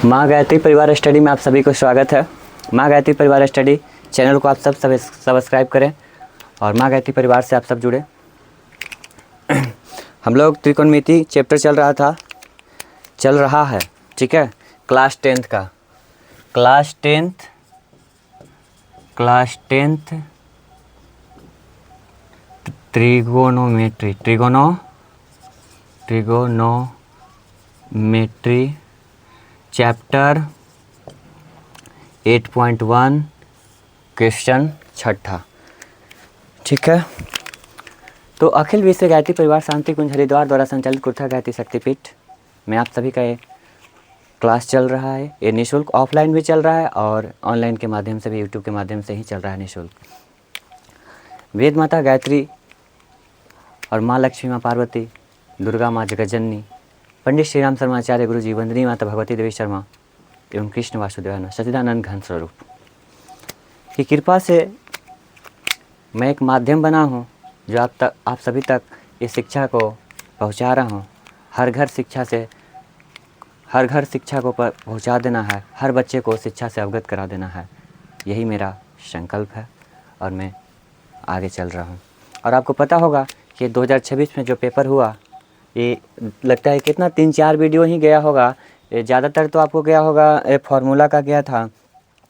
माँ गायत्री परिवार स्टडी में आप सभी को स्वागत है। माँ गायत्री परिवार स्टडी चैनल को आप सब सब्सक्राइब करें और माँ गायत्री परिवार से आप सब जुड़े। हम लोग त्रिकोणमिति चैप्टर चल रहा है, ठीक है, class tenth trigonometry chapter 8.1 question 6, ठीक है। तो अखिल विश्व गायत्री परिवार शांति कुंज हरिद्वार द्वारा संचालित कुर्था गायत्री शक्तिपीठ में आप सभी का ये क्लास चल रहा है। ये निःशुल्क ऑफलाइन भी चल रहा है और ऑनलाइन के माध्यम से भी, यूट्यूब के माध्यम से ही चल रहा है निःशुल्क। वेद माता गायत्री और माँ लक्ष्मी, माँ पार्वती, दुर्गा माँ जगज्जननी, पंडित श्री राम शर्मा आचार्य गुरु जी, वंदनीय माता भगवती देवी शर्मा एवं कृष्ण वासुदेवानंद सच्चिदानंद घन स्वरूप की कृपा से मैं एक माध्यम बना हूँ जो आप सभी तक इस शिक्षा को पहुँचा रहा हूँ। हर घर शिक्षा को पहुँचा देना है, हर बच्चे को शिक्षा से अवगत करा देना है, यही मेरा संकल्प है और मैं आगे चल रहा हूँ। और आपको पता होगा कि 2026 में जो पेपर हुआ, ये लगता है कितना 3-4 वीडियो ही गया होगा। ज़्यादातर तो आपको गया होगा फार्मूला का गया था,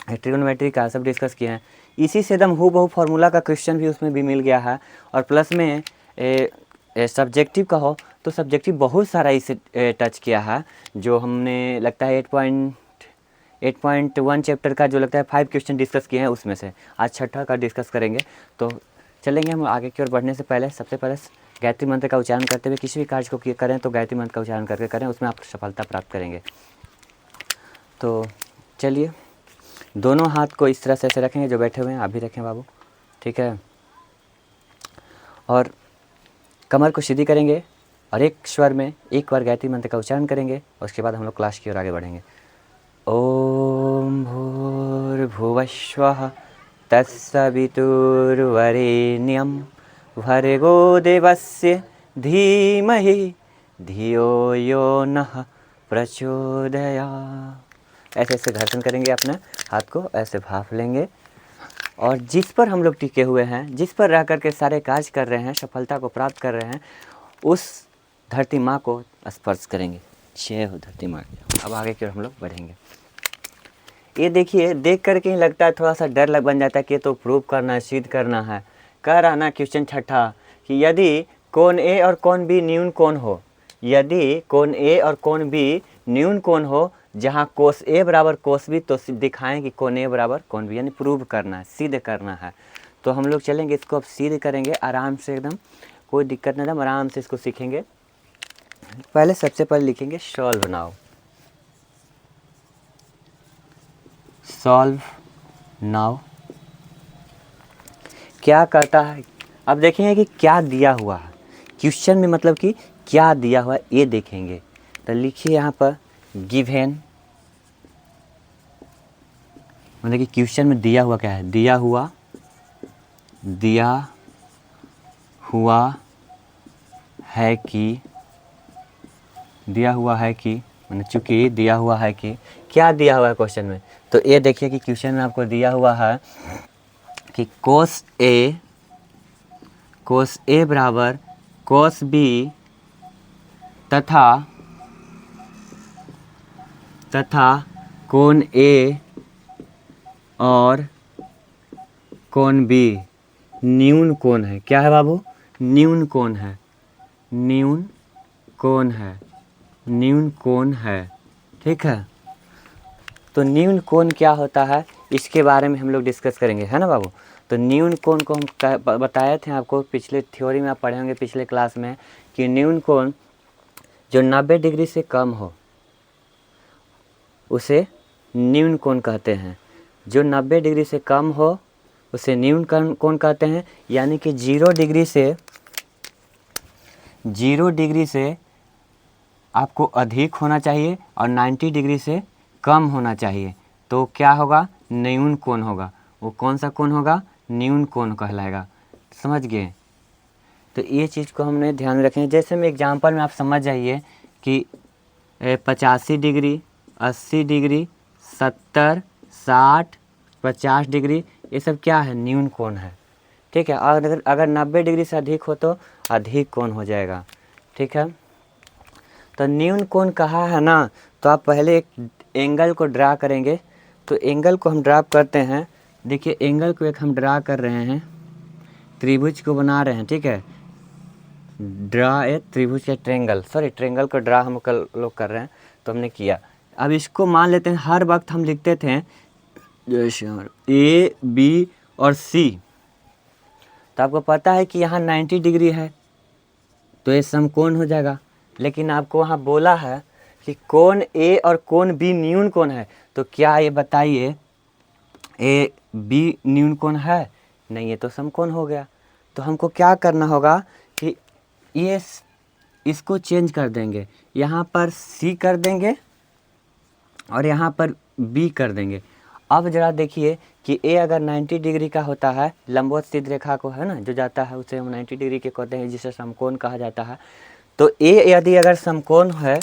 ट्रिगोनोमेट्री का सब डिस्कस किए हैं। इसी से एकदम हूबहू फार्मूला का क्वेश्चन भी उसमें भी मिल गया है। और प्लस में सब्जेक्टिव का हो तो सब्जेक्टिव बहुत सारा इसे टच किया है, जो हमने लगता है 8.1 चैप्टर का जो लगता है 5 क्वेश्चन डिस्कस किए हैं, उसमें से आज 6 का डिस्कस करेंगे। तो चलेंगे हम आगे की ओर बढ़ने से पहले सबसे पहले गायत्री मंत्र का उच्चारण करते हुए किसी भी कार्य को करें तो गायत्री मंत्र का उच्चारण करके करें, उसमें आप सफलता प्राप्त करेंगे। तो चलिए, दोनों हाथ को इस तरह से ऐसे रखेंगे, जो बैठे हुए हैं आप भी रखें बाबू, ठीक है। और कमर को सीधी करेंगे और एक स्वर में एक बार गायत्री मंत्र का उच्चारण करेंगे। उसके बाद हम लोग क्लास की ओर आगे बढ़ेंगे। ओम भूर्भुवस्वः तत्सवितुर्वरेण्यं भर्गो देवस्य धीमहि धियो यो नः प्रचोदयात्। ऐसे ऐसे घर्षण करेंगे, अपने हाथ को ऐसे भाप लेंगे और जिस पर हम लोग टिके हुए हैं, जिस पर रह करके सारे कार्य कर रहे हैं, सफलता को प्राप्त कर रहे हैं, उस धरती माँ को स्पर्श करेंगे। जय हो धरती माँ की। अब आगे की ओर हम लोग बढ़ेंगे। ये देखिए, देख करके ही लगता है थोड़ा सा डर बन जाता है कि तो प्रूव करना है, सिद्ध करना है। कह रहा ना क्वेश्चन 6 कि यदि कोण ए और कोण बी न्यून कोण हो, यदि कोण ए और कोण बी न्यून कोण हो, जहाँ कोस ए बराबर कोस बी, तो दिखाएं कि कोण ए बराबर कोण बी, यानी प्रूव करना है, सिद्ध करना है। तो हम लोग चलेंगे, इसको अब सिद्ध करेंगे आराम से, एकदम कोई दिक्कत नहीं, एकदम आराम से इसको सीखेंगे। पहले सबसे पहले लिखेंगे सॉल्व नाउ, सॉल्व नाउ क्या करता है। अब देखेंगे कि क्या दिया हुआ है क्वेश्चन में, मतलब कि क्या दिया हुआ है ये देखेंगे। तो लिखिए यहाँ पर गिवन, मतलब कि क्वेश्चन में दिया हुआ क्या है, दिया हुआ है कि मैंने चूँकि दिया हुआ है कि क्या दिया हुआ है क्वेश्चन में। तो ये देखिए कि क्वेश्चन में आपको दिया हुआ है कि कोस ए बराबर कोस बी तथा कोण ए और कोण बी न्यून कोण है। क्या है बाबू? न्यून कोण है, ठीक है। तो न्यून कोण क्या होता है, इसके बारे में हम लोग डिस्कस करेंगे, है ना बाबू। तो न्यून कोण को हम बताए थे आपको, पिछले थ्योरी में आप पढ़े होंगे पिछले क्लास में, कि न्यून कोण जो 90 डिग्री से कम हो उसे न्यून कोण कहते हैं। जो 90 डिग्री से कम हो उसे न्यून कोण कहते हैं, यानी कि 0 डिग्री से आपको अधिक होना चाहिए और 90 डिग्री से कम होना चाहिए, तो क्या होगा? न्यून कोण होगा। वो कौन सा कोण होगा? न्यून कोण कहलाएगा, समझ गए। तो ये चीज़ को हमने ध्यान में रखें। जैसे में एग्जांपल में आप समझ जाइए कि 85 डिग्री 80 डिग्री, 70, 60, 50 डिग्री, ये सब क्या है, न्यून कोण है। ठीक है, और अगर 90 डिग्री से अधिक हो तो अधिक कोण हो जाएगा। ठीक है, तो न्यून कोण कहा है ना, तो आप पहले एक एंगल को ड्रा करेंगे। तो एंगल को हम ड्रा करते हैं। देखिए एंगल को एक हम ड्रा कर रहे हैं, त्रिभुज को बना रहे हैं। ठीक है, ड्रा ए त्रिभुज या ट्रेंगल, सॉरी ट्रेंगल को ड्रा हम कल लोग कर रहे हैं, तो हमने किया। अब इसको मान लेते हैं, हर वक्त हम लिखते थे जैसे ए बी और सी, तो आपको पता है कि यहाँ 90 डिग्री है, तो ये समकोण हो जाएगा। लेकिन आपको वहाँ बोला है कि कोण ए और कोण बी न्यून कोण है, तो क्या ये बताइए ए बी न्यून कोण है? नहीं, ये तो समकोण हो गया। तो हमको क्या करना होगा कि ये इसको चेंज कर देंगे, यहाँ पर सी कर देंगे और यहाँ पर बी कर देंगे। अब ज़रा देखिए कि ए अगर 90 डिग्री का होता है, लंबवत सीधी रेखा को है ना जो जाता है, उसे हम 90 डिग्री के कहते हैं, जिसे समकोण कहा जाता है। तो ए यदि अगर समकोण है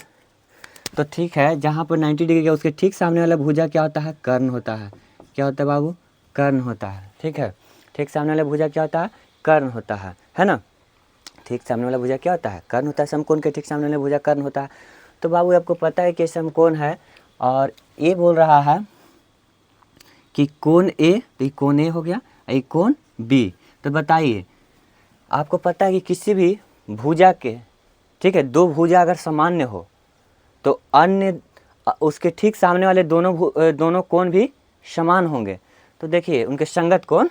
तो ठीक है, जहाँ पर 90 डिग्री का उसके ठीक सामने वाला भुजा क्या होता है, कर्ण होता है। क्या होता है बाबू? कर्ण होता है। ठीक है, ठीक सामने वाला भुजा क्या होता है, कर्ण होता है ना। ठीक सामने वाला भुजा क्या होता है, कर्ण होता है। समकोण के ठीक सामने वाला भुजा कर्ण होता है। तो बाबू आपको पता है कि समकोण है, और ये बोल रहा है कि कोण ए, तो ये कोण ए हो गया, ये कोण बी। तो बताइए, आपको पता है कि किसी भी भुजा के, ठीक है, दो भुजा अगर सामान्य हो तो अन्य उसके ठीक सामने वाले दोनों कोण भी समान होंगे। तो देखिए उनके संगत कोण,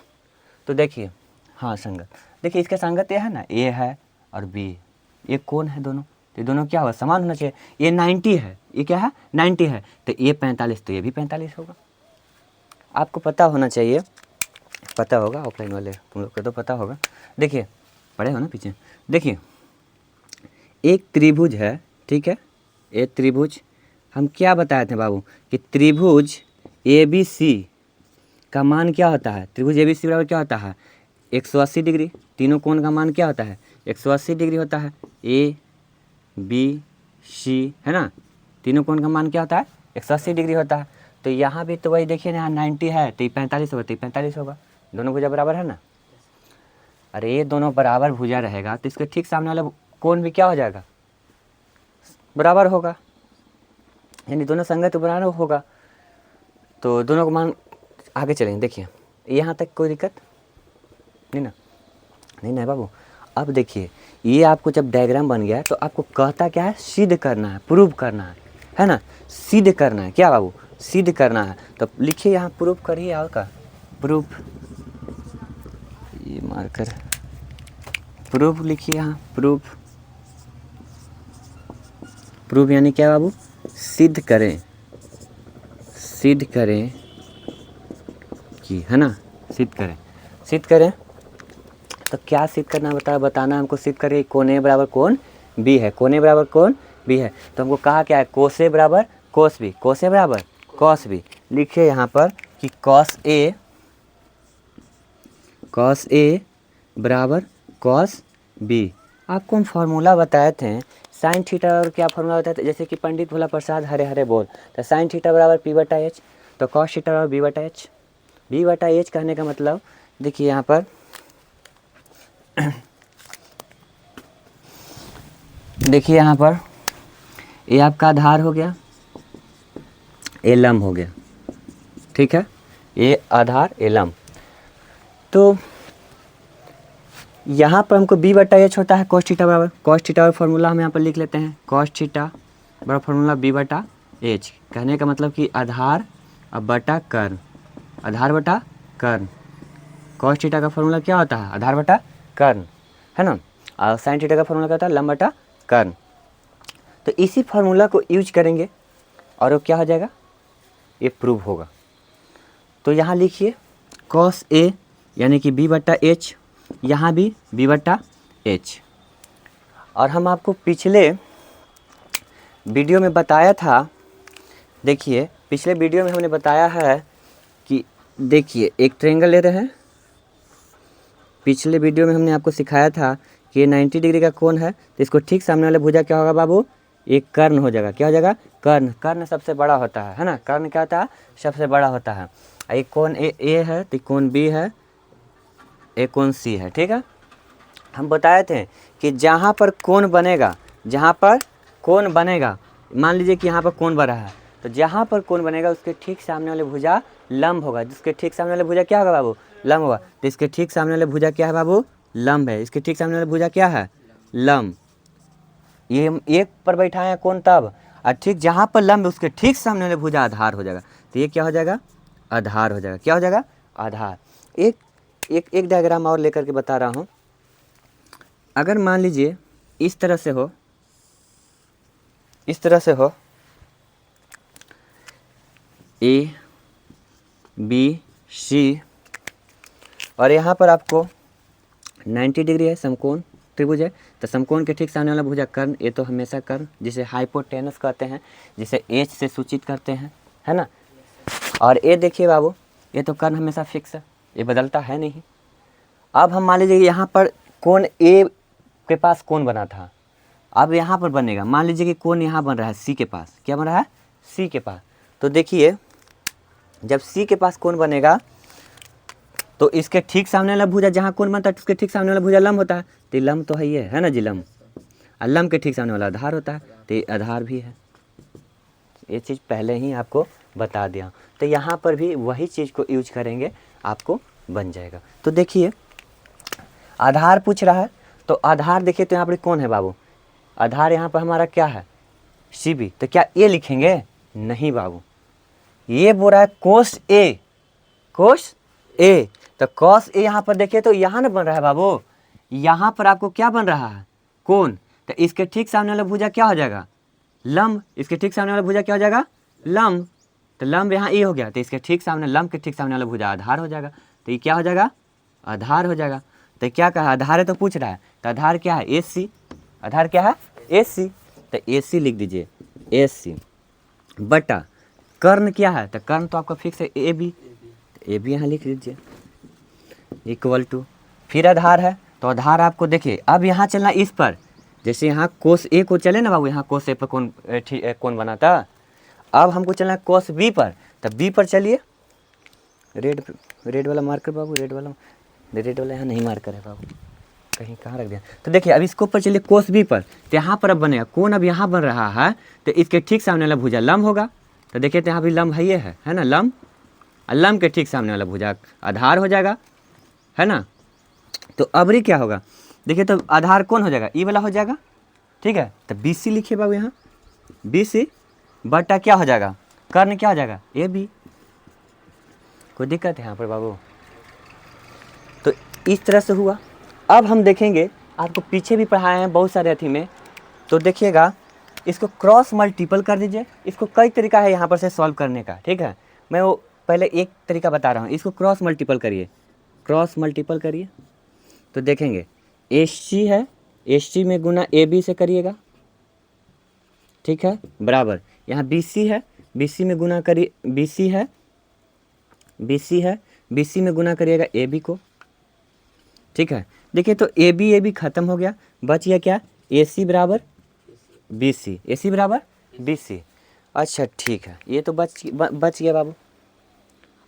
तो देखिए हाँ संगत, देखिए इसका संगत ये है ना, ए है और बी, ये कोण है दोनों, तो ये दोनों क्या होगा, समान होना चाहिए। ये 90 है, ये क्या है 90 है, तो ये 45, तो ये भी 45 होगा। आपको पता होना चाहिए, पता होगा, ऑफलाइन वाले तुम लोग को तो पता होगा। देखिए पढ़े हो ना पीछे, देखिए एक त्रिभुज है, ठीक है, एक त्रिभुज, हम क्या बताए थे बाबू कि त्रिभुज ए बी सी का मान क्या होता है, त्रिभुज ए बी सी बराबर क्या होता है, 180 डिग्री। तीनों कोण का मान क्या होता है, 180 डिग्री होता है। ए बी सी है ना, तीनों कोण का मान क्या होता है, 180 डिग्री होता है। तो यहाँ भी तो वही देखिए ना, यहाँ 90 है तो ये 45 होगा, तो ये 45 होगा। दोनों भुजा बराबर है ना। अरे ये दोनों बराबर भुजा रहेगा तो इसके ठीक सामने वाला कोण भी क्या हो जाएगा, बराबर होगा, यानी दोनों संगत बराबर होगा। तो दोनों को मान, आगे चलेंगे। देखिए यहाँ तक कोई दिक्कत नहीं ना, नहीं ना बाबू। अब देखिए ये आपको जब डायग्राम बन गया तो आपको कहता क्या है, सिद्ध करना है, प्रूव करना है ना, सिद्ध करना है। क्या बाबू, सिद्ध करना है। तो लिखिए यहाँ प्रूफ करिए, और का प्रूफ, ये मारकर प्रूफ लिखिए यहाँ, प्रूफ। प्रूफ यानी क्या बाबू, सिद्ध करें, सिद्ध करें कि, है ना, सिद्ध करें, सिद्ध करें। तो क्या सिद्ध करना बताना हमको, सिद्ध करें कोण ए बराबर कोण बी है, कोण ए बराबर कोण बी है। तो हमको कहा क्या है, कोस ए बराबर कोस बी, कोस ए बराबर कॉस बी। लिखिए यहाँ पर कि कॉस ए बराबर कॉस बी। आपको हम फार्मूला बताए थे, साइन थीटा और क्या फार्मूला बताया था, जैसे कि पंडित भोला प्रसाद हरे हरे बोल, तो साइन थीटा बराबर पी बटा एच, तो कॉस थीटा बराबर बी बटा एच। बी बटा एच कहने का मतलब देखिए यहाँ पर देखिए यहाँ पर ये आपका आधार हो गया, ये लंब हो गया, ठीक है, ये आधार ये लंब। तो यहाँ पर हमको बी बटा एच होता है कॉस थीटा बराबर, कॉस थीटा और फार्मूला हम यहाँ पर लिख लेते हैं, कॉस थीटा बराबर फार्मूला बी बटा एच। कहने का मतलब कि आधार अब बटा कर्ण, आधार बटा कर्ण। कॉस थीटा का फार्मूला क्या होता है, आधार बटा कर्ण, है ना। और साइन थीटा का फार्मूला क्या होता है, लंब बटा कर्ण। तो इसी फार्मूला को यूज करेंगे और वो क्या हो जाएगा, ये प्रूव होगा। तो यहाँ लिखिए कॉस ए यानी कि बी बटा एच, यहाँ भी बी बटा एच। और हम आपको पिछले वीडियो में बताया था, देखिए पिछले वीडियो में हमने बताया है कि देखिए एक ट्रायंगल ले रहे हैं, पिछले वीडियो में हमने आपको सिखाया था कि ये 90 डिग्री का कोण है, तो इसको ठीक सामने वाला भुजा क्या होगा बाबू, एक कर्ण हो जाएगा। क्या हो जाएगा, कर्ण, कर्ण सबसे बड़ा होता है ना, कर्ण क्या होता है, सबसे बड़ा होता है। एक कोण ए है तो कोण बी है, एक कोण सी है, ठीक है। हम बताए थे कि जहाँ पर कोण बनेगा, जहाँ पर कोण बनेगा, मान लीजिए कि यहाँ पर कोण बन रहा है, तो जहाँ पर कोण बनेगा उसके ठीक सामने वाले भुजा लंब होगा। जिसके ठीक सामने वाले भुजा क्या होगा बाबू, लंब होगा। तो इसके ठीक सामने वाले भुजा क्या है बाबू, लंब है। इसके ठीक सामने वाले भुजा क्या है, लंब। ये हम एक पर बैठाए हैं कोण तब, और ठीक जहाँ पर लंब है उसके ठीक सामने वाले भुजा आधार हो जाएगा। तो ये क्या हो जाएगा, आधार हो जाएगा। क्या हो जाएगा, आधार। एक डायग्राम और लेकर के बता रहा हूँ। अगर मान लीजिए इस तरह से हो, इस तरह से हो, ए बी सी, और यहाँ पर आपको 90 डिग्री है, समकोण त्रिभुज है। तो समकोण के ठीक सामने वाला भुजा कर्ण, ये तो हमेशा कर्ण, जिसे हाइपोटेनस कहते हैं, जिसे एच से सूचित करते हैं, है ना। और ये देखिए बाबू, ये तो कर्ण हमेशा फिक्स है, ये बदलता है नहीं। अब हम मान लीजिए यहाँ पर कोण ए के पास कोण बना था, अब यहाँ पर बनेगा, मान लीजिए कि कोण यहाँ बन रहा है सी के पास। क्या बन रहा है, सी के पास। तो देखिए जब सी के पास कोण बनेगा तो इसके ठीक सामने वाला भुजा, जहाँ कोण बनता है उसके ठीक सामने वाला भुजा लंब होता है। तो लंब तो है ना जी, लंब। और लंब के ठीक सामने वाला आधार होता है, तो ये आधार भी है। ये चीज़ पहले ही आपको बता दिया। तो यहाँ पर भी वही चीज़ को यूज करेंगे, आपको बन जाएगा। तो देखिए आधार पूछ रहा है, तो आधार देखिए तो यहाँ पर कौन है बाबू, आधार यहाँ पर हमारा क्या है, सी बी। तो क्या ये लिखेंगे, नहीं बाबू, ये बोल रहा है कोस ए, कोस ए। तो कॉस ए यहाँ पर देखिए तो यहाँ ना बन रहा है बाबू, यहाँ पर आपको क्या बन रहा है, कोण। तो इसके ठीक सामने वाला भुजा क्या हो जाएगा, लंब। इसके ठीक सामने वाला भुजा क्या हो जाएगा, लंब। तो लंब यहाँ ए हो गया, तो इसके ठीक सामने, लंब के ठीक सामने वाला भुजा आधार हो जाएगा। तो ये क्या हो जाएगा, आधार हो जाएगा। तो क्या कहा, आधार है तो पूछ रहा है, तो आधार क्या है, ए सी। आधार क्या है, ए सी। तो ए सी लिख दीजिए, ए सी बटा कर्ण क्या है, तो कर्ण तो आपका फिक्स है ए बी, ए बी यहाँ लिख लीजिए, इक्वल टू, फिर आधार है तो आधार आपको देखिए अब यहाँ चलना इस पर, जैसे यहाँ कोस ए को चले ना बाबू, यहाँ कोस ए पर कौन बना था, अब हमको चलना है कोस बी पर। तब बी पर चलिए, रेड वाला मार्कर बाबू, रेड वाला यहाँ नहीं मार्कर है बाबू, कहीं कहाँ रख दिया। तो देखिए अब इसको पर चलिए कोस बी पर, तो यहाँ पर अब बनेगा कौन, अब यहाँ बन रहा है, तो इसके ठीक सामने वाला भुजा लंब होगा। तो देखिए तो यहाँ भी लंब है ना, लंब। लंब के ठीक सामने वाला भुजा आधार हो जाएगा, है ना। तो अबरी क्या होगा, देखिए तो आधार कौन हो जाएगा, ई वाला हो जाएगा, ठीक है। तो बी सी लिखिए बाबू, यहाँ बी सी बटा क्या हो जाएगा, कर्ण क्या हो जाएगा, ए बी। कोई दिक्कत है यहाँ पर बाबू। तो इस तरह से हुआ। अब हम देखेंगे, आपको पीछे भी पढ़ाए हैं बहुत सारे अथी में, तो देखिएगा इसको क्रॉस मल्टीपल कर दीजिए। इसको कई तरीका है यहाँ पर से सॉल्व करने का, ठीक है। मैं वो पहले एक तरीका बता रहा हूँ, इसको क्रॉस मल्टीपल करिए, क्रॉस मल्टीपल करिए तो देखेंगे एच सी है, एच सी में गुना ए बी से करिएगा, ठीक है, बराबर। यहाँ बी सी है, बी सी में गुना करिए, बी सी है, बी सी है, बी सी में गुना करिएगा ए बी को, ठीक है। देखिए तो ए बी खत्म हो गया, बच गया क्या, ए सी बराबर बी सी, ए सी बराबर बी सी। अच्छा ठीक है, ये तो बच गया बाबू।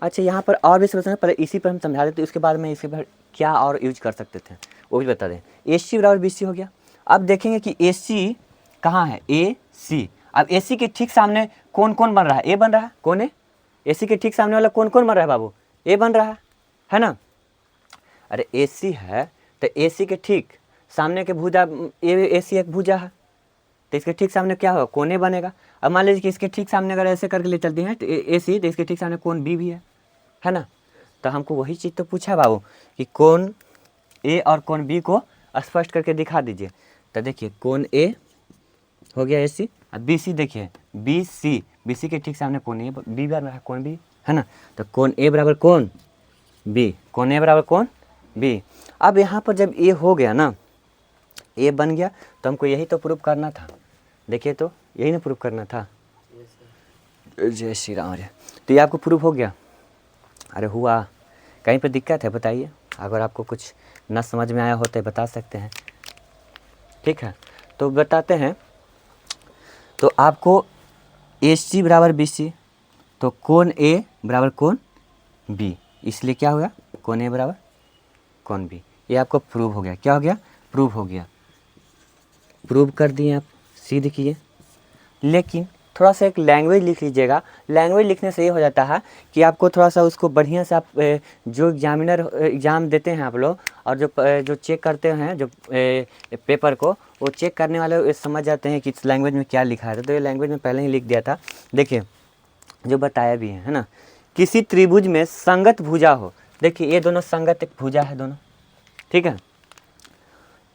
अच्छा यहाँ पर और भी समझना, पहले इसी पर हम समझा देते, उसके बाद में इसके पर क्या और यूज कर सकते थे वो भी बता दें। ए सी बराबर बी सी हो गया। अब देखेंगे कि ए सी कहाँ है, ए सी। अब ए सी के ठीक सामने कौन कौन बन रहा है, ए बन रहा है, कौन है, ए सी के ठीक सामने वाला कौन कौन बन रहा है बाबू, ए बन रहा है ना। अरे ए सी है तो ए सी के ठीक सामने के भुजा, ए सी एक भुजा है, तो इसके ठीक सामने क्या होगा, कोने बनेगा। अब मान लीजिए कि इसके ठीक सामने अगर ऐसे करके ले चलते हैं तो ए सी, तो इसके ठीक सामने कोण बी भी है ना। तो हमको वही चीज़ तो पूछा बाबू कि कोण ए और कोण बी को स्पष्ट करके दिखा दीजिए। तो देखिए कोण ए हो गया ए सी, अब बी सी देखिए बी सी के ठीक सामने कोण ए बी बराबर कोण बी, है ना। तो कोण ए बराबर कोण बी, कोण ए बराबर कोण बी। अब यहाँ पर जब ए हो गया ना, ए बन गया, तो हमको यही तो प्रूफ करना था। देखिए तो यही ना प्रूफ करना था, जय श्री राम। तो ये आपको प्रूफ हो गया, अरे हुआ, कहीं पर दिक्कत है बताइए, अगर आपको कुछ न समझ में आया हो तो बता सकते हैं, ठीक है। तो बताते हैं, तो आपको AC बराबर BC, तो कोण A बराबर कोण B, इसलिए क्या होगा कोण A बराबर कोण B। ये आपको प्रूव हो गया। क्या हो गया? प्रूव हो गया। प्रूव कर दिए आप, सिद्ध किए। लेकिन थोड़ा सा एक लैंग्वेज लिख लीजिएगा। लैंग्वेज लिखने से ये हो जाता है कि आपको थोड़ा सा उसको बढ़िया से आप जो एग्जामिनर एग्ज़ाम देते हैं आप लोग, और जो चेक करते हैं जो पेपर को, वो चेक करने वाले समझ जाते हैं कि इस लैंग्वेज में क्या लिखा है। तो ये लैंग्वेज में पहले ही लिख दिया था। देखिए जो बताया भी है ना, किसी त्रिभुज में संगत भुजा हो। देखिए ये दोनों संगत एक भुजा है दोनों, ठीक है,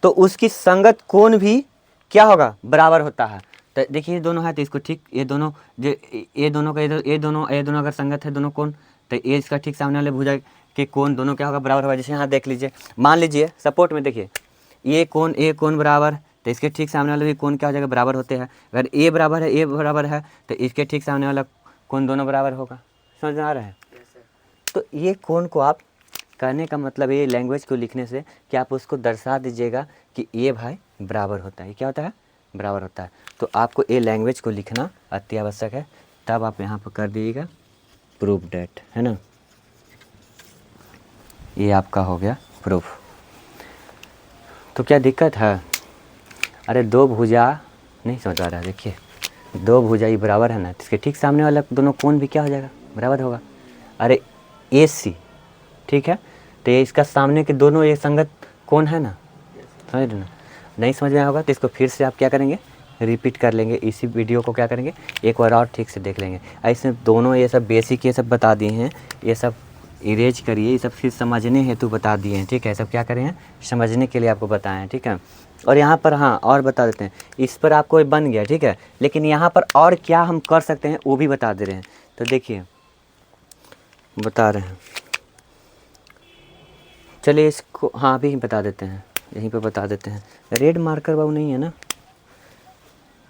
तो उसकी संगत कोण भी क्या होगा? बराबर होता है। तो देखिए ये दोनों है तो इसको ठीक, ये दोनों जो ये दोनों का ये दोनों अगर संगत है दोनों कोण, तो ये इसका ठीक सामने वाले भुजा के कोण दोनों क्या होगा? बराबर होगा। जैसे यहाँ देख लीजिए, मान लीजिए सपोर्ट में देखिए ये कोण बराबर, तो इसके ठीक सामने वाले भी कोण क्या हो जाएगा? बराबर होते हैं। अगर ए बराबर है तो इसके ठीक सामने वाला कोण दोनों बराबर होगा। समझ में आ रहा है? तो ये कोण को आप कहने का मतलब ये लैंग्वेज को लिखने से कि आप उसको दर्शा दीजिएगा कि ये भाई बराबर होता है। क्या होता है? बराबर होता है। तो आपको ये लैंग्वेज को लिखना अति आवश्यक है। तब आप यहाँ पर कर दीजिएगा प्रूफ डेट, है ना। ये आपका हो गया प्रूफ। तो क्या दिक्कत है? अरे दो भुजा नहीं समझ आ रहा है। देखिए दो भुजा ये बराबर है ना, इसके ठीक सामने वाला दोनों कोण भी क्या हो जाएगा? बराबर होगा। अरे AC, ठीक है, तो ये इसका सामने के दोनों ये संगत कोण है ना, समझ रहे ना। नहीं समझ में होगा तो इसको फिर से आप क्या करेंगे? रिपीट कर लेंगे। इसी वीडियो को क्या करेंगे? एक बार और ठीक से देख लेंगे। ऐसे दोनों ये सब बेसिक ये सब बता दिए हैं, ये सब इरेज करिए, ये सब फिर समझने हेतु बता दिए हैं, ठीक है। सब क्या करें हैं? समझने के लिए आपको बताएं हैं, ठीक है। और यहाँ पर हाँ और बता देते हैं, इस पर आपको बन गया, ठीक है, लेकिन यहाँ पर और क्या हम कर सकते हैं वो भी बता दे रहे हैं। तो देखिए बता रहे हैं, चलिए इसको हाँ अभी बता देते हैं, यहीं पे बता देते हैं। रेड मार्कर बाबू नहीं है ना,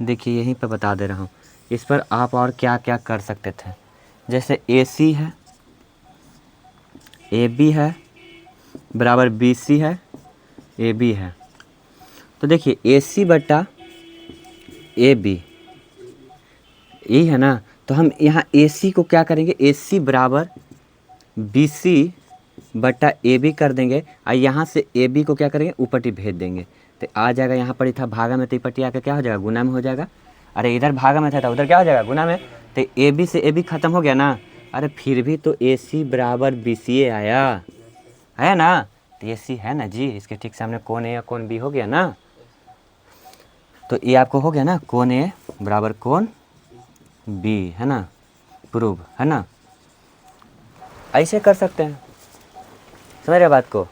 देखिए यहीं पे बता दे रहा हूँ। इस पर आप और क्या क्या कर सकते थे, जैसे AC है, AB है बराबर BC है, AB है। तो देखिए AC बटा AB यही है ना, तो हम यहाँ AC को क्या करेंगे? AC बराबर BC बटा AB कर देंगे, और यहाँ से AB को क्या करेंगे? ऊपरटी भेज देंगे, तो आ जाएगा। यहाँ पर था भागा में, तो ईपटी आकर क्या हो जाएगा? गुना में हो जाएगा। अरे इधर भागा में था उधर क्या हो जाएगा? गुना में। तो AB से AB खत्म हो गया ना। अरे फिर भी तो AC बराबर BC आया है ना, तो AC है ना जी, इसके ठीक सामने कोण A या कोण B हो गया ना। तो ये आपको हो गया ना, कोण A बराबर कोण B, है ना, प्रूव, है ना। ऐसे कर सकते हैं, समझ रहे बात को।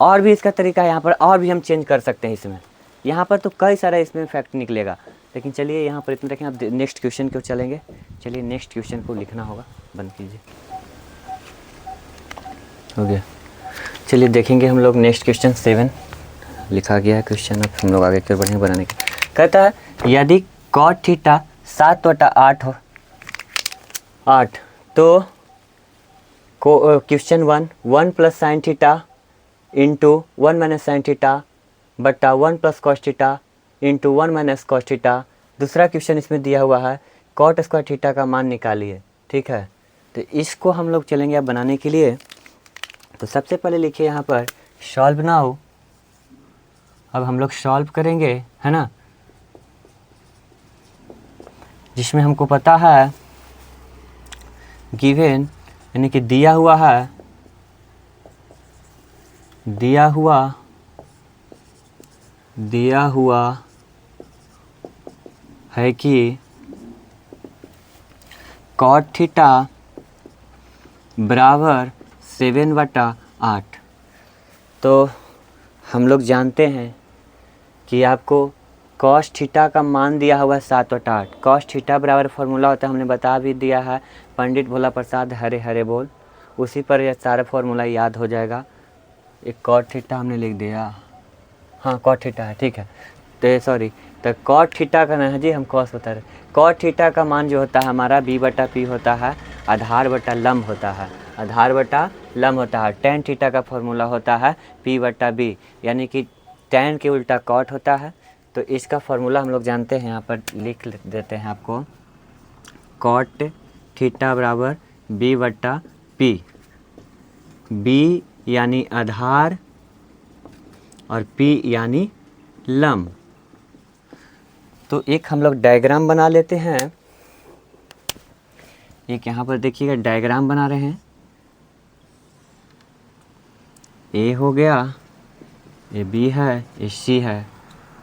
और भी इसका तरीका है, यहाँ पर और भी हम चेंज कर सकते हैं इसमें। यहाँ पर तो कई सारा इसमें फैक्ट निकलेगा, लेकिन चलिए यहाँ पर इतना रखें। आप नेक्स्ट क्वेश्चन को चलेंगे। चलिए नेक्स्ट क्वेश्चन को लिखना होगा, बंद कीजिए, हो गया। चलिए देखेंगे हम लोग नेक्स्ट क्वेश्चन 7 लिखा गया है क्वेश्चन। अब हम लोग आगे कर बढ़िया बनाने का कहता है, यदि cot थीटा 7/8 हो 8, तो question 1 + sin theta into 1 - sin theta बटा 1 + cos theta into 1 - cos theta. दूसरा क्वेश्चन इसमें दिया हुआ है cot स्क्वायर थीटा का मान निकालिए, ठीक है। तो इसको हम लोग चलेंगे अब बनाने के लिए। तो सबसे पहले लिखिए यहाँ पर सॉल्व नाउ। अब हम लोग सॉल्व करेंगे, है ना, जिसमें हमको पता है गिवन यानी कि दिया हुआ है कि cot थीटा बराबर 7/8। तो हम लोग जानते हैं कि आपको cos थीटा का मान दिया हुआ है 7/8। cos थीटा बराबर फार्मूला होता है, हमने बता भी दिया है, पंडित भोला प्रसाद हरे हरे बोल, उसी पर यह सारा फार्मूला याद हो जाएगा। एक cot थीटा हमने लिख दिया, हाँ cot थीटा है, ठीक है। तो सॉरी, तो cot थीटा का नहीं जी, हम cos बता रहे। cot थीटा का मान जो होता है हमारा B/P होता है, आधार बटा लंब होता है, आधार बटा लंब होता है। tan थीटा का फॉर्मूला होता है P/B, यानी कि tan के उल्टा cot होता है। तो इसका फॉर्मूला हम लोग जानते हैं, यहाँ पर लिख देते हैं आपको। कॉट थीटा बराबर बी बट्टा पी। बी यानी आधार और पी यानी लंब। तो एक हम लोग डायग्राम बना लेते हैं। एक यहाँ पर देखिएगा डायग्राम बना रहे हैं। ए हो गया, ये बी है, ये सी है,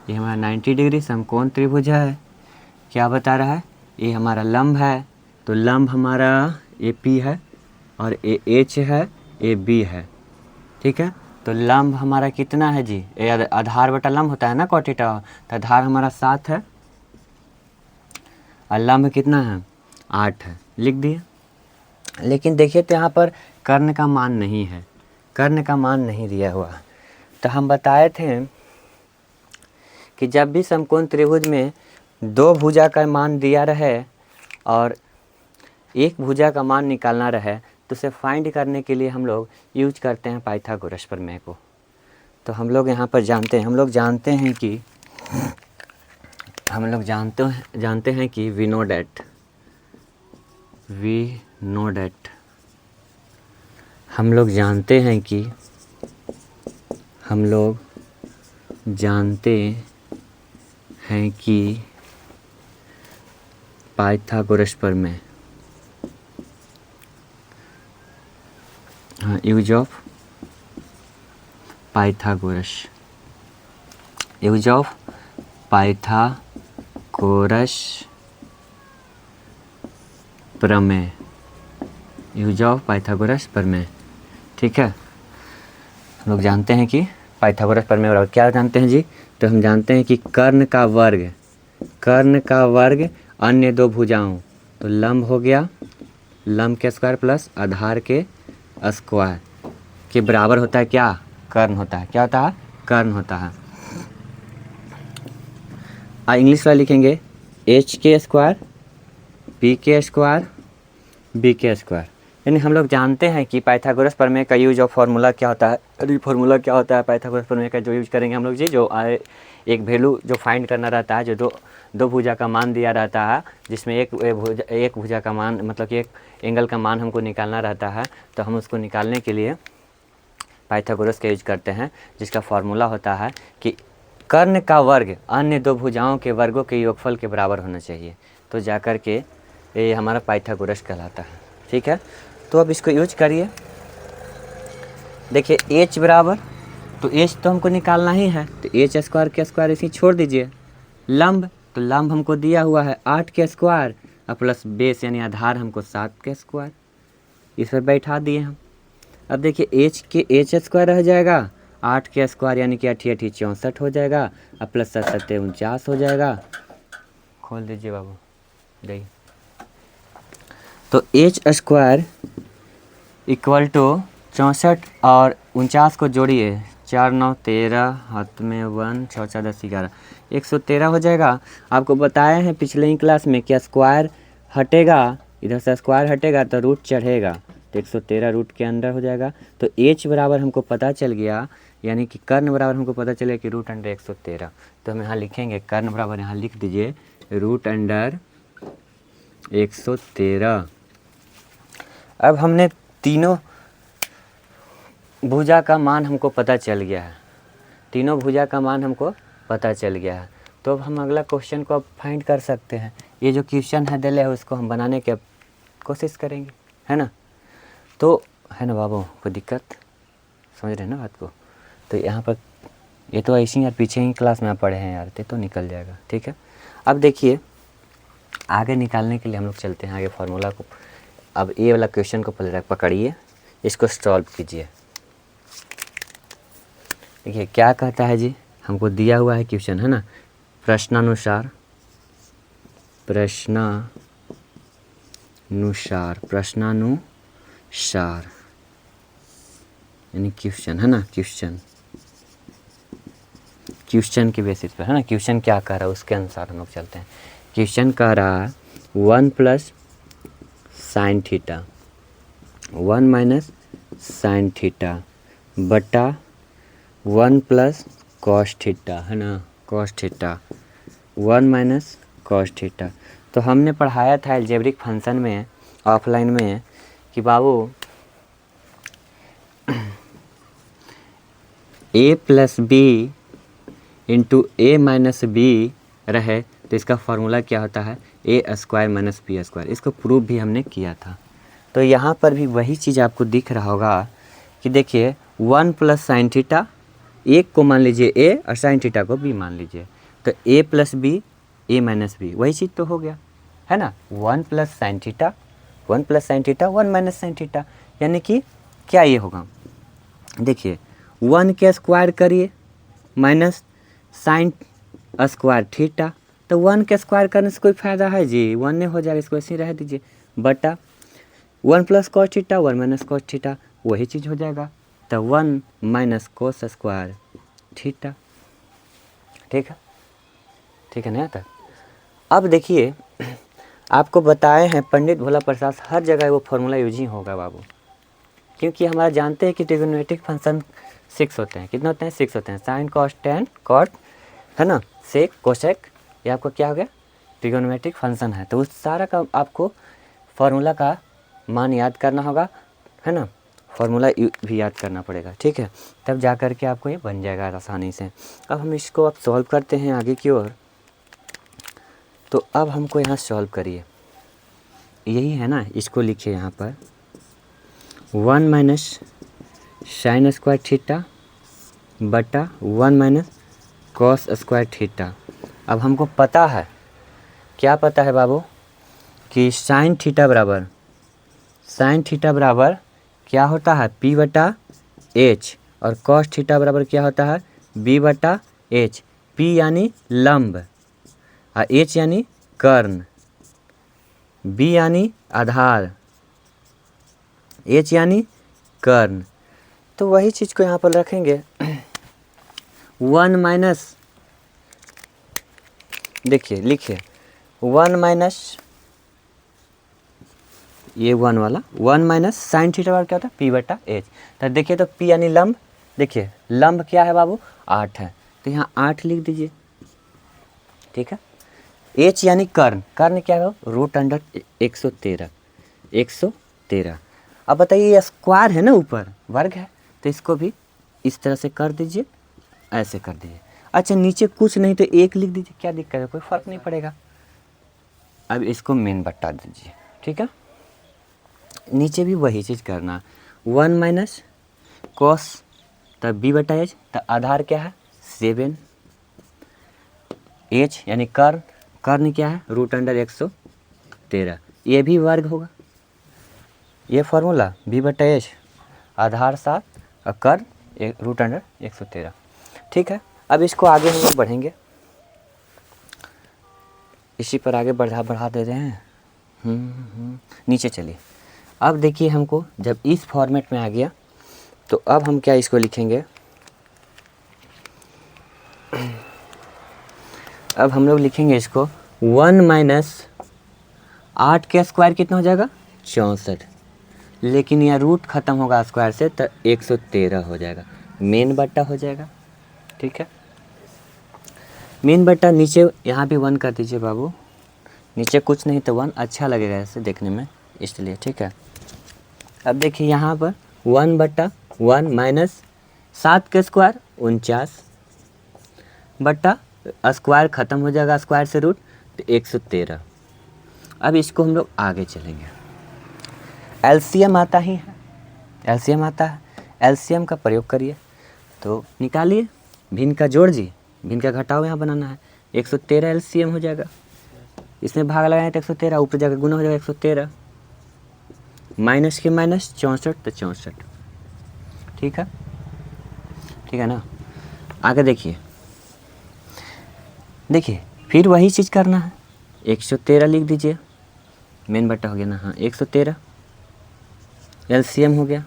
ये हमारा 90 डिग्री समकोण त्रिभुज है। क्या बता रहा है? ये हमारा लंब है, तो लंब हमारा ए पी है और ए एच है, ए बी है। ठीक है, तो लंब हमारा कितना है जी? ये आधार बटा लंब होता है ना cot थीटा, तो आधार हमारा 7 है और लंब कितना है? 8 है। लिख दिए। लेकिन देखिए तो यहाँ पर कर्ण का मान नहीं है, कर्ण का मान नहीं दिया हुआ। तो हम बताए थे कि जब भी समकोण त्रिभुज में दो भुजा का मान दिया रहे और एक भुजा का मान निकालना रहे तो उसे फाइंड करने के लिए हम लोग यूज करते हैं पाइथागोरस प्रमेय को। तो हम लोग यहाँ पर जानते हैं, हम लोग जानते हैं कि वी नो डैट हम लोग जानते हैं कि पाइथागोरस प्रमेय, हाँ, यूज ऑफ पाइथागोरस प्रमेय, ठीक है। हम लोग जानते हैं कि पाइथागोरस प्रमेय बराबर क्या जानते हैं जी? तो हम जानते हैं कि कर्ण का वर्ग अन्य दो भुजाओं, तो लंब हो गया, लंब के स्क्वायर प्लस आधार के स्क्वायर के बराबर होता है क्या? कर्ण होता है। क्या होता है? कर्ण होता है। इंग्लिश वाला लिखेंगे एच के स्क्वायर, पी के स्क्वायर, बी के स्क्वायर। यानी हम लोग जानते हैं कि पाइथागोरस प्रमेय का यूज ऑफ फार्मूला क्या होता है। अरे फार्मूला क्या होता है पाइथागोरस प्रमेय का जो यूज करेंगे हम लोग जी? जो एक वैल्यू जो फाइंड करना रहता है, जो दो भुजा का मान दिया रहता है, जिसमें एक भुजा का मान मतलब कि एक एंगल का मान हमको निकालना रहता है, तो हम उसको निकालने के लिए पाइथागोरस का यूज करते हैं, जिसका फार्मूला होता है कि कर्ण का वर्ग अन्य दो भुजाओं के वर्गों के योगफल के बराबर होना चाहिए, तो जाकर के ये हमारा पाइथागोरस कहलाता है। ठीक है, तो अब इसको यूज करिए। देखिए एच बराबर, तो एच तो हमको निकालना ही है, तो एच स्क्वायर के स्क्वायर इसी छोड़ दीजिए। लंब, तो लंब हमको दिया हुआ है 8 के स्क्वायर और प्लस बेस यानी आधार हमको 7 के स्क्वायर, इस पर बैठा दिए हम। अब देखिए एच स्क्वायर रह जाएगा, 8 के स्क्वायर यानी कि 8 8 64 हो जाएगा और प्लस 7 7 49 हो जाएगा। खोल दीजिए बाबू, देखिए तो एच स्क्वायर इक्वल टू 64 और 49 को जोड़िए, 4 9 13, हाथ में 1 6 4 10 11, 113 हो जाएगा। आपको बताए हैं पिछले ही क्लास में कि स्क्वायर हटेगा, इधर से स्क्वायर हटेगा तो रूट चढ़ेगा, तो 113 रूट के अंदर हो जाएगा। तो एच बराबर हमको पता चल गया, यानी कि कर्ण बराबर हमको पता चलेगा कि रूट अंडर 113। तो हम यहाँ लिखेंगे कर्ण बराबर, यहाँ लिख दीजिए रूट अंडर 113। अब हमने तीनों भुजा का मान हमको पता चल गया है, तीनों भुजा का मान हमको पता चल गया है। तो अब हम अगला क्वेश्चन को अब फाइंड कर सकते हैं। ये जो क्वेश्चन है दिले है उसको हम बनाने की कोशिश करेंगे, है ना? तो है ना बाबू, कोई दिक्कत समझ रहे हैं ना बात को? तो यहाँ पर ये तो ऐसे ही यार पीछे ही क्लास में आप पढ़े हैं यार, तो निकल जाएगा। ठीक है, अब देखिए आगे निकालने के लिए हम लोग चलते हैं आगे फार्मूला को। अब ये वाला क्वेश्चन को पहले पकड़िए, इसको सॉल्व कीजिए। देखिए क्या कहता है जी, हमको दिया हुआ है क्वेश्चन, है ना? प्रश्नानुसार यानी क्वेश्चन, है ना? क्वेश्चन के बेसिस पर, है ना? क्वेश्चन क्या कह रहा है उसके अनुसार हम लोग चलते हैं। क्वेश्चन कह रहा है 1 plus sine theta 1 minus sine theta बटा 1 प्लस कॉस थीटा, है ना? Cos theta 1 minus cos theta. तो हमने पढ़ाया था अलजेब्रिक फंक्शन में ऑफलाइन में कि बाबू a plus b into a minus b रहे तो इसका फार्मूला क्या होता है a square minus b square. इसको प्रूफ भी हमने किया था। तो यहाँ पर भी वही चीज़ आपको दिख रहा होगा कि देखिए 1 प्लस साइन थीटा, एक को मान लीजिए ए और साइन थीटा को बी मान लीजिए, तो ए प्लस बी ए माइनस बी वही चीज़ तो हो गया है ना। 1 plus sine theta 1 plus sine theta 1 minus sine theta, यानी कि क्या ये होगा, देखिए 1 के स्क्वायर करिए माइनस साइन स्क्वायर थीटा, तो 1 के स्क्वायर करने से कोई फ़ायदा है जी, 1 नहीं हो जाएगा, इसको ऐसे ही रह दीजिए, बटा 1 plus cos theta 1 minus cos theta वही चीज़ हो जाएगा, तो 1 माइनस कोस स्क्वायर थीटा। ठीक है ना। तक अब देखिए आपको बताए हैं पंडित भोला प्रसाद, हर जगह वो फार्मूला यूज ही होगा बाबू, क्योंकि हमारा जानते हैं कि ट्रिग्नोमेट्रिक फंक्शन 6 होते हैं। कितने होते हैं? 6 होते हैं। साइन कॉस टेन कॉट है ना, सेक कोसेक, ये आपको क्या हो गया ट्रिग्नोमेट्रिक फंक्शन है। तो उस सारा का आपको फार्मूला का मान याद करना होगा है ना, फार्मूला भी याद करना पड़ेगा। ठीक है, तब जा कर के आपको ये बन जाएगा आसानी से। अब हम इसको अब सॉल्व करते हैं आगे की ओर। तो अब हमको यहाँ सॉल्व करिए, यही है ना, इसको लिखिए यहाँ पर 1 माइनस साइन स्क्वायर थीटा बटा 1 माइनस कॉस स्क्वायर थीटा। अब हमको पता है, क्या पता है बाबू, कि साइन थीटा बराबर क्या होता है P बटा H, और कॉस थीटा बराबर क्या होता है B बटा H। P यानी लंब और H यानी कर्ण, B यानी आधार, H यानी कर्ण। तो वही चीज़ को यहाँ पर रखेंगे 1 माइनस, देखिए लिखिए 1 माइनस ये 1 वाला 1 माइनस साइन थीटा बराबर क्या होता है P बटा H। तो देखिए तो P यानी लंब, देखिए लंब क्या है बाबू 8 है, तो यहाँ 8 लिख दीजिए। ठीक है, H यानी कर्ण, कर्ण क्या है रूट अंडर 113। अब बताइए ये स्क्वायर है ना, ऊपर वर्ग है, तो इसको भी इस तरह से कर दीजिए, ऐसे कर दीजिए। अच्छा नीचे कुछ नहीं तो 1 लिख दीजिए, क्या दिक्कत है, कोई फ़र्क नहीं पड़ेगा। अब इसको मेन बटा दीजिए। ठीक है, नीचे भी वही चीज़ करना, 1 माइनस कॉस तब B बटा H, तो आधार क्या है 7, H यानी कर्ण, कर्ण क्या है रूट अंडर 113, ये भी वर्ग होगा। ये फार्मूला B बटा H आधार 7 और कर्ण रूट अंडर 113। ठीक है, अब इसको आगे हम लोग बढ़ेंगे, इसी पर आगे बढ़ा दे रहे हैं। नीचे चलिए। अब देखिए हमको जब इस फॉर्मेट में आ गया तो अब हम क्या इसको लिखेंगे, अब हम लोग लिखेंगे इसको 1 माइनस 8 के स्क्वायर कितना हो जाएगा 64, लेकिन यह रूट ख़त्म होगा स्क्वायर से तो 113 हो जाएगा, मेन बट्टा हो जाएगा। ठीक है, मेन बट्टा नीचे यहाँ भी 1 कर दीजिए बाबू, नीचे कुछ नहीं तो 1 अच्छा लगेगा ऐसे देखने में, इसलिए। ठीक है, अब देखिए यहाँ पर 1 बट्टा 1 माइनस 7 के स्क्वायर 49 बट्टा स्क्वायर ख़त्म हो जाएगा स्क्वायर से रूट तो 113। अब इसको हम लोग आगे चलेंगे, एलसीएम आता ही है, एलसीएम आता है, एलसीएम का प्रयोग करिए तो निकालिए, भिन्न का जोड़ जी, भिन्न का घटाव यहाँ बनाना है, 113 एलसीएम हो जाएगा, इसमें भाग लगाए तो 113, ऊपर जाकर गुना हो जाएगा 113, माइनस के माइनस 64 तो 64। ठीक है ना। आगे देखिए, फिर वही चीज़ करना है, 113 लिख दीजिए, मेन बट्टा हो गया ना, हाँ 113 एलसीएम हो गया,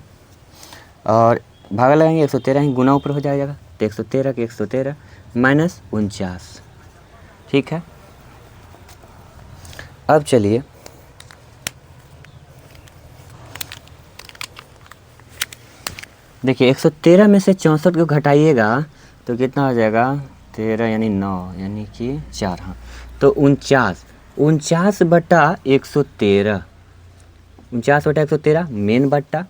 और भागा लगाएंगे 113 ही गुना ऊपर हो जाएगा तो 113 के 113 माइनस 49। ठीक है, अब चलिए देखिए 113 में से 64 को घटाइएगा तो कितना हो जाएगा 13 यानी 9 यानी कि 4, हाँ तो 49, 49/113, 49/113 मेन बट्टा,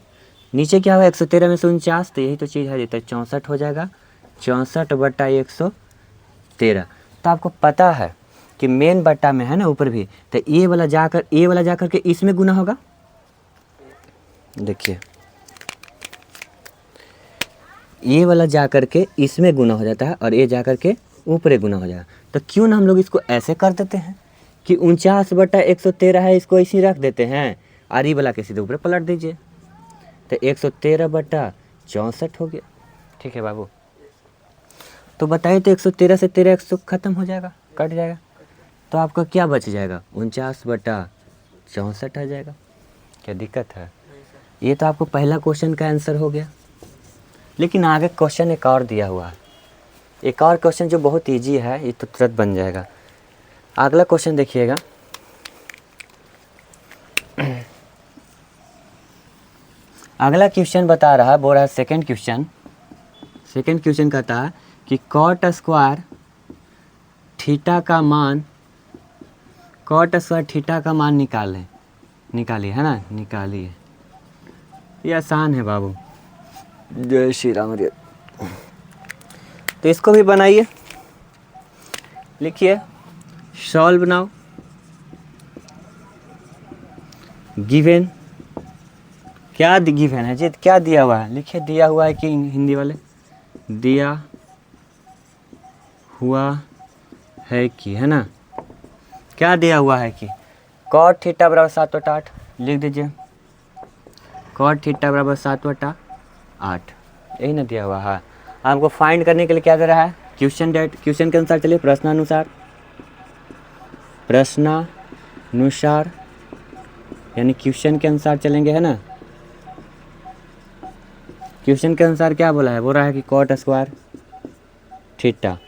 नीचे क्या हुआ 113 में से 49, तो यही तो चीज़ है, तो 64 हो जाएगा, 64/113। तो आपको पता है कि मेन बट्टा में है ना ऊपर भी, तो ए वाला जाकर के इसमें गुना होगा। देखिए ये वाला जा कर के इसमें गुना हो जाता है और ये जा कर के ऊपर गुना हो जाएगा। तो क्यों ना हम लोग इसको ऐसे कर देते हैं कि 49/113 है, इसको इसी रख देते हैं और ये वाला के सीधे ऊपर पलट दीजिए, तो 113/64 हो गया। ठीक है बाबू, तो बताइए तो 113 से 13 100 खत्म हो जाएगा, कट जाएगा, तो आपका क्या बच जाएगा 49/64 आ जाएगा। क्या दिक्कत है? ये तो आपको पहला क्वेश्चन का आंसर हो गया। लेकिन आगे क्वेश्चन एक और दिया हुआ है, एक और क्वेश्चन जो बहुत इजी है, ये तो तुरंत बन जाएगा। अगला क्वेश्चन देखिएगा, अगला क्वेश्चन बता रहा है, बोल रहा है सेकंड क्वेश्चन कहता है कि कॉट स्क्वायर थीटा का मान निकालिए है ना, निकालिए। ये आसान है बाबू, जय श्री राम। तो इसको भी बनाइए, लिखिए सॉल्व नाउ। गिवन, क्या गिवन है जी, क्या दिया हुआ है, लिखिए दिया हुआ है कि हिंदी वाले, दिया हुआ है कि, है ना, क्या दिया हुआ है कि कॉट थीटा बराबर 7/8, लिख दीजिए कॉट थीटा बराबर 7/8, यही ना दिया हुआ है। आपको फाइंड करने के लिए क्या दे रहा है, क्वेश्चन के अनुसार चलिए, प्रश्नानुसार यानी क्वेश्चन के अनुसार चलेंगे, है ना। क्वेश्चन के अनुसार क्या बोला है, बोल रहा है कि कॉट स्क्वायर थीटा,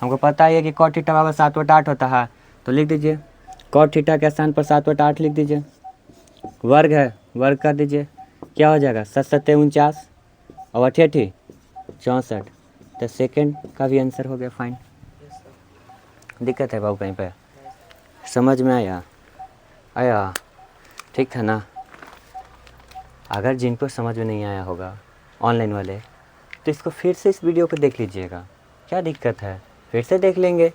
हमको पता है कि कॉट थीटा बराबर 7/8 होता है, तो लिख दीजिए कॉट थीटा के स्थान पर 7/8 लिख दीजिए, वर्ग है, वर्ग कर दीजिए, क्या हो जाएगा 7×7 = 49 और 8×8 = 64। तो सेकंड का भी आंसर हो गया फाइन। दिक्कत है बाबू कहीं पे, समझ में आया? ठीक था ना। अगर जिनको समझ में नहीं आया होगा ऑनलाइन वाले, तो इसको फिर से इस वीडियो को देख लीजिएगा, क्या दिक्कत है, फिर से देख लेंगे।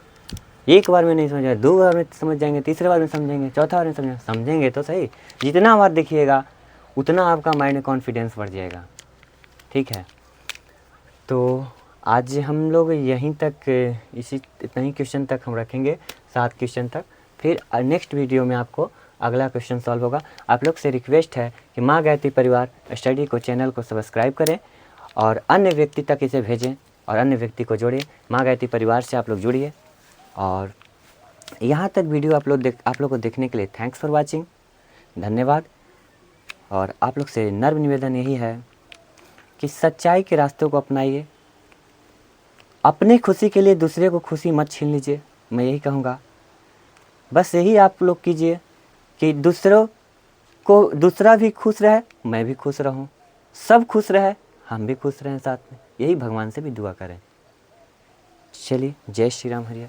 एक बार में नहीं समझ आए, 2 बार में समझ जाएंगे, तीसरे बार में समझेंगे, चौथा बार में समझेंगे तो सही। जितना बार देखिएगा उतना आपका माइंड में कॉन्फिडेंस बढ़ जाएगा। ठीक है, तो आज हम लोग यहीं तक, इतना ही क्वेश्चन तक हम रखेंगे, 7 क्वेश्चन तक। फिर नेक्स्ट वीडियो में आपको अगला क्वेश्चन सॉल्व होगा। आप लोग से रिक्वेस्ट है कि माँ गायत्री परिवार स्टडी को, चैनल को सब्सक्राइब करें और अन्य व्यक्ति तक इसे भेजें और अन्य व्यक्ति को जोड़िए। माँ गायत्री परिवार से आप लोग जुड़िए। और यहाँ तक वीडियो आप लोग को देखने के लिए थैंक्स फॉर वाचिंग, धन्यवाद। और आप लोग से नर्म निवेदन यही है कि सच्चाई के रास्तों को अपनाइए, अपनी खुशी के लिए दूसरे को खुशी मत छीन लीजिए, मैं यही कहूँगा। बस यही आप लोग कीजिए कि दूसरा भी खुश रहे, मैं भी खुश रहूं, सब खुश रहे, हम भी खुश रहें साथ में, यही भगवान से भी दुआ करें। चलिए, जय श्री राम, हरियर।